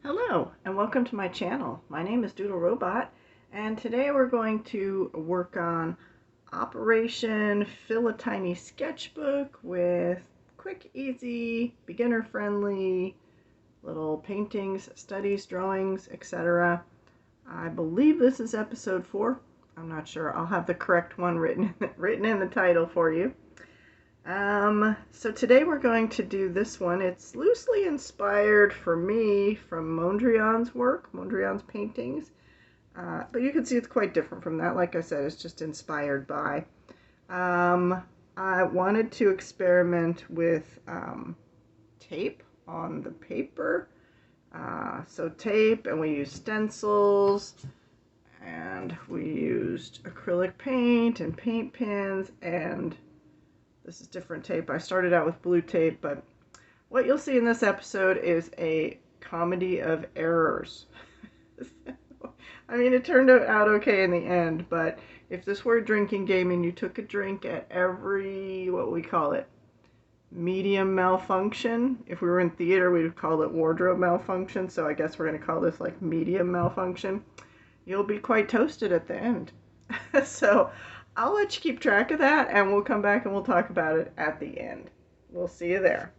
Hello and welcome to my channel. My name is Doodle Robot and today we're going to work on Operation Fill a Tiny Sketchbook with quick, easy, beginner friendly little paintings, studies, drawings, etc. I believe this is episode 4. I'm not sure. I'll have the correct one written in the title for you. So today we're going to do this one. It's loosely inspired for me from Mondrian's work, Mondrian's paintings. But you can see it's quite different from that. Like I said, it's just inspired by. I wanted to experiment with tape on the paper. So tape, and we used stencils, and we used acrylic paint and paint pens, and this is different tape. I started out with blue tape, but what you'll see in this episode is a comedy of errors. I mean, it turned out okay in the end, but if this were a drinking game and you took a drink at every, what we call it, medium malfunction. If we were in theater, we would call it wardrobe malfunction, so I guess we're going to call this like medium malfunction. You'll be quite toasted at the end. So I'll let you keep track of that, and we'll come back and we'll talk about it at the end. We'll see you there.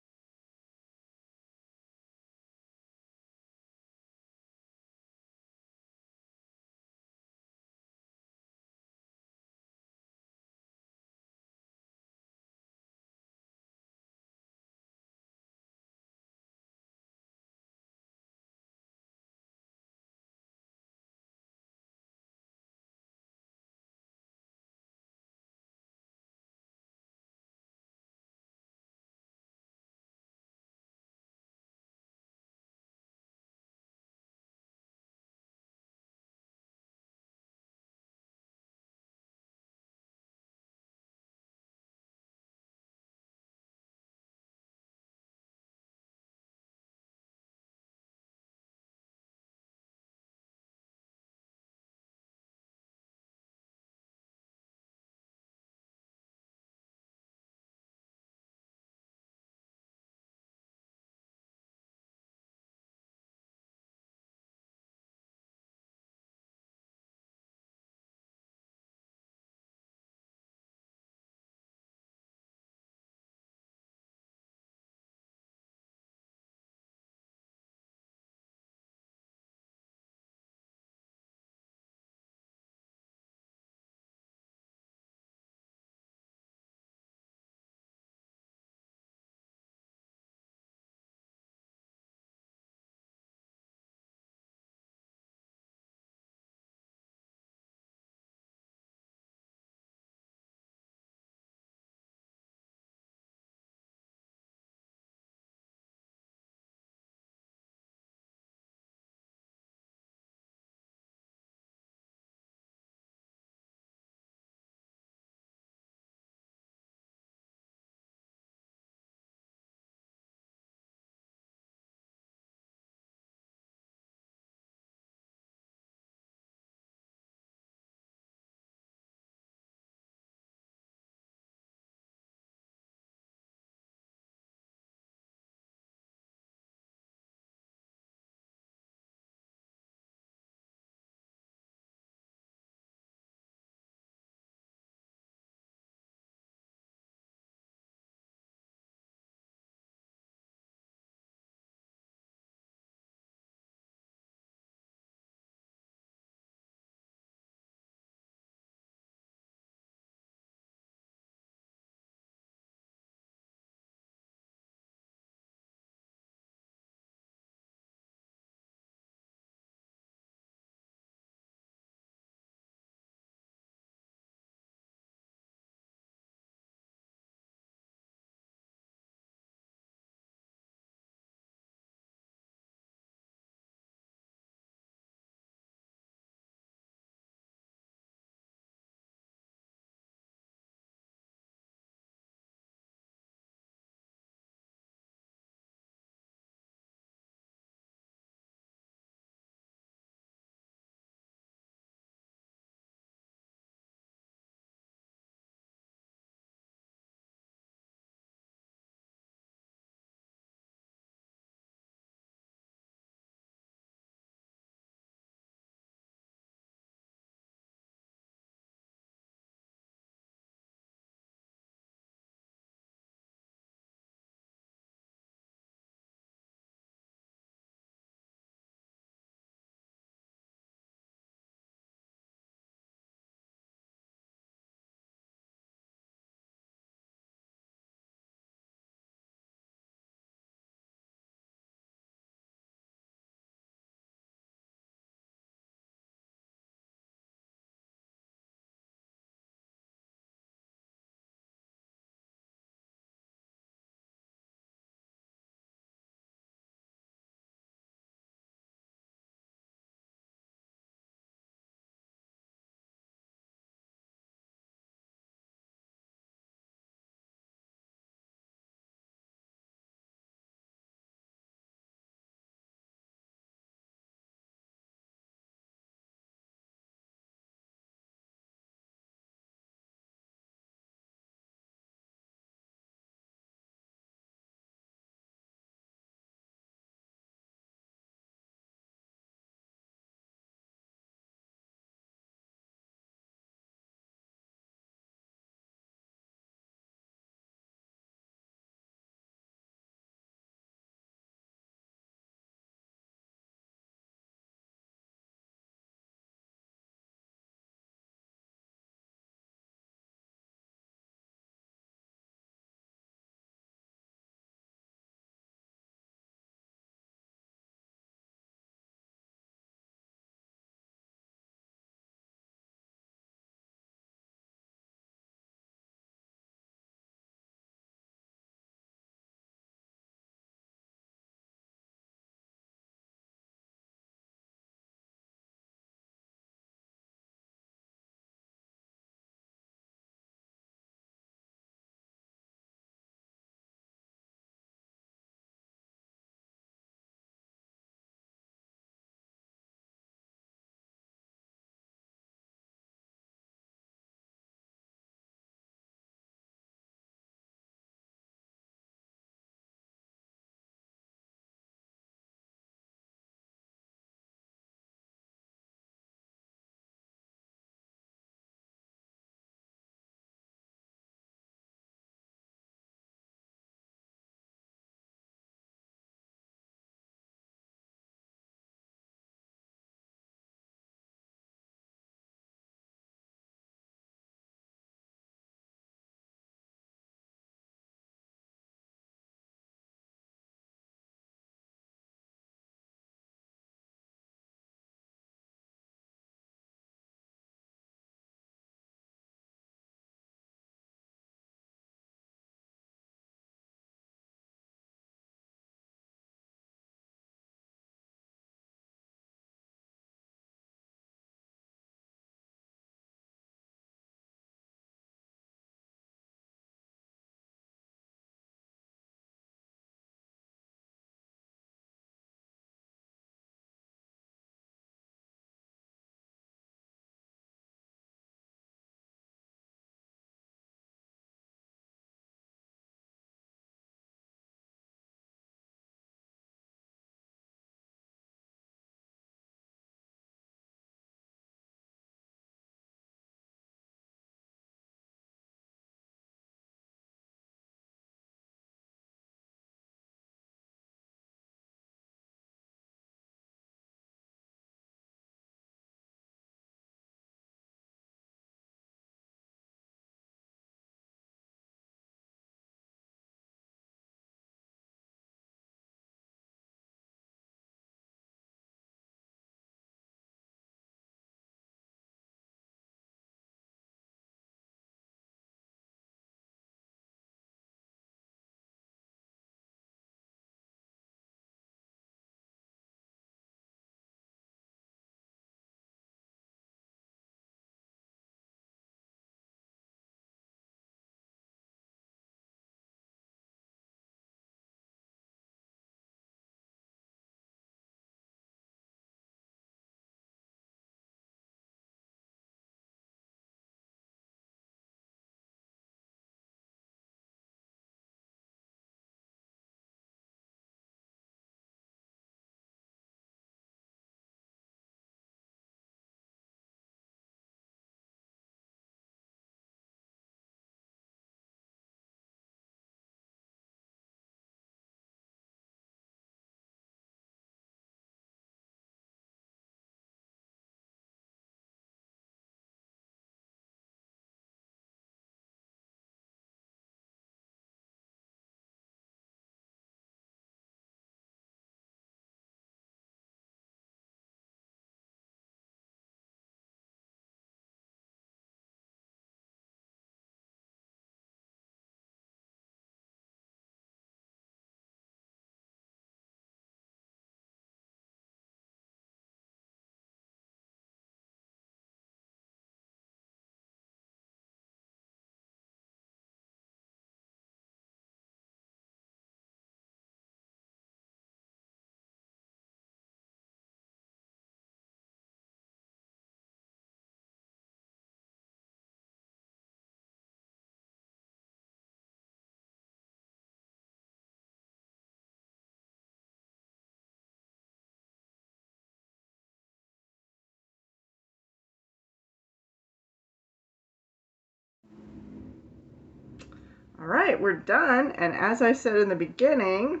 All right, we're done. And as I said in the beginning,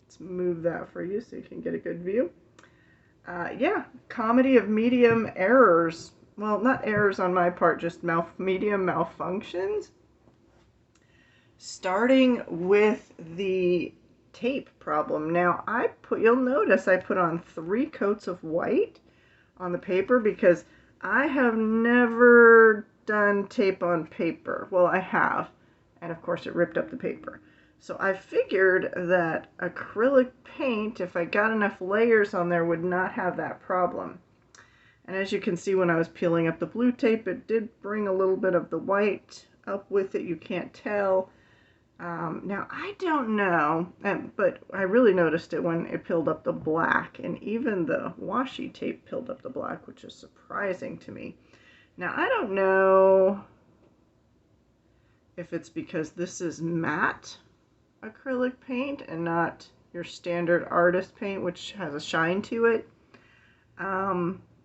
let's move that for you so you can get a good view. Yeah, comedy of medium errors. Well, not errors on my part, just medium malfunctions. Starting with the tape problem. Now, you'll notice I put on 3 coats of white on the paper because I have never done tape on paper. Well, I have, and of course it ripped up the paper. So I figured that acrylic paint, if I got enough layers on there, would not have that problem. And as you can see, when I was peeling up the blue tape, it did bring a little bit of the white up with it. You can't tell. Now, I don't know, but I really noticed it when it peeled up the black, and even the washi tape peeled up the black, which is surprising to me. Now, I don't know if it's because this is matte acrylic paint and not your standard artist paint, which has a shine to it,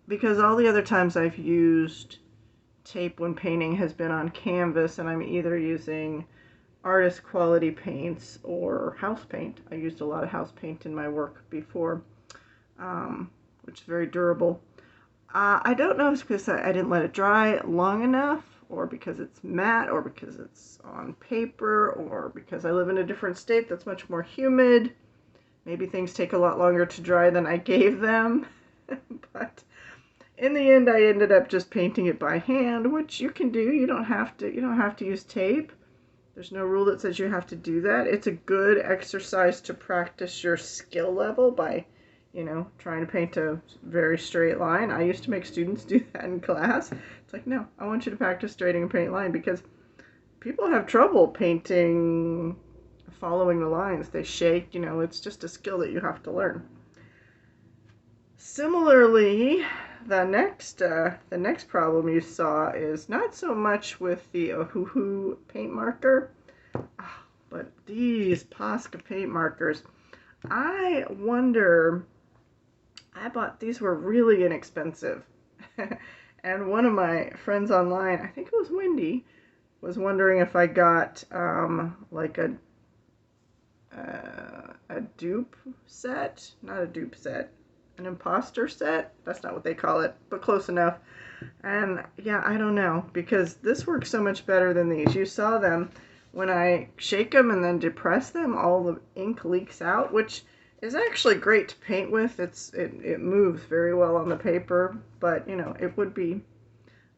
because all the other times I've used tape when painting has been on canvas, and I'm either using artist quality paints or house paint. I used a lot of house paint in my work before, which is very durable. I don't know if it's because I didn't let it dry long enough, or because it's matte, or because it's on paper, or because I live in a different state that's much more humid. Maybe things take a lot longer to dry than I gave them. But in the end, I ended up just painting it by hand, which you can do. You don't have to use tape. There's no rule that says you have to do that. It's a good exercise to practice your skill level by, trying to paint a very straight line. I used to make students do that in class. It's like, no, I want you to practice straighting a paint line because people have trouble painting, following the lines. They shake, it's just a skill that you have to learn. Similarly, the next problem you saw is not so much with the Ohuhu paint marker, but these Posca paint markers. I bought these, were really inexpensive. And one of my friends online, I think it was Wendy, was wondering if I got like a dupe set, not a dupe set, an imposter set. That's not what they call it, but close enough. And yeah, I don't know, because this works so much better than these. You saw them when I shake them and then depress them, all the ink leaks out, which is actually great to paint with. It moves very well on the paper, but it would be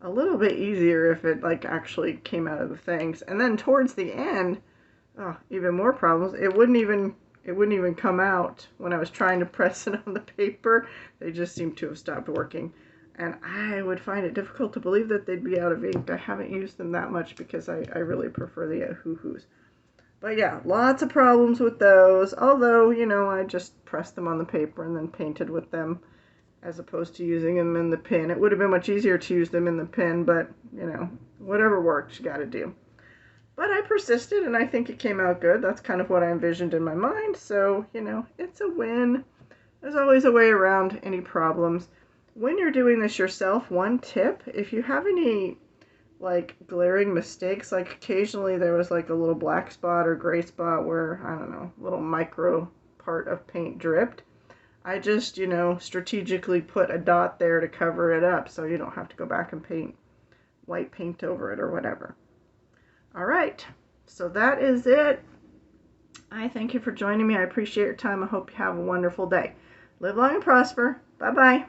a little bit easier if it actually came out of the things. And then towards the end, even more problems. It wouldn't even come out when I was trying to press it on the paper. They just seem to have stopped working. And I would find it difficult to believe that they'd be out of ink. I haven't used them that much because I really prefer the Ohuhus. But yeah, lots of problems with those. Although, I just pressed them on the paper and then painted with them as opposed to using them in the pen. It would have been much easier to use them in the pen, but, whatever works, you got to do. But I persisted, and I think it came out good. That's kind of what I envisioned in my mind. So, it's a win. There's always a way around any problems. When you're doing this yourself, one tip, if you have any, glaring mistakes, occasionally there was, a little black spot or gray spot where, I don't know, a little micro part of paint dripped, I just, strategically put a dot there to cover it up so you don't have to go back and paint white paint over it or whatever. All right, so that is it. I thank you for joining me. I appreciate your time. I hope you have a wonderful day. Live long and prosper. Bye-bye.